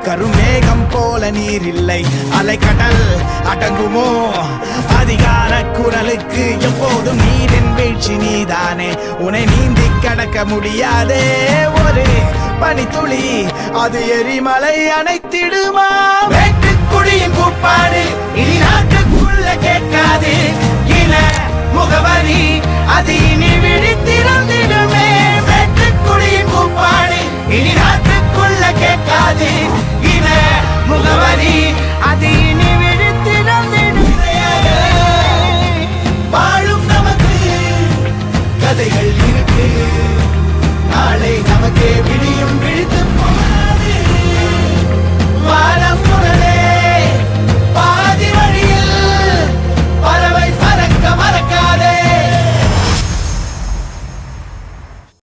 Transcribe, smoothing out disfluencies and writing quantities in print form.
கருமேகம் போல நீர் இல்லை, அலைக்கடல் அடங்குமோ? அதிகார குரலுக்கு எப்போதும் நீரின் வீழ்ச்சி நீதானே. உன்னை நீந்தி கடக்க முடியாதே ஒரு பனித்துளி, அது எரிமலை அணைத்திடுமா? வெட்டுக்குடியின் கூப்பாடு இனி நாட்டுக்குள்ள கேட்காது. இன முகவரி அது இனி விழித்திறந்திடுமே. வெட்டுக்குடியின் கூப்பாடு இனி நாட்டுக்குள்ள கேட்காது. இன முகவரி அது இனி விழித்திறந்திடுமே. வாழும் நமக்கு கதைகள்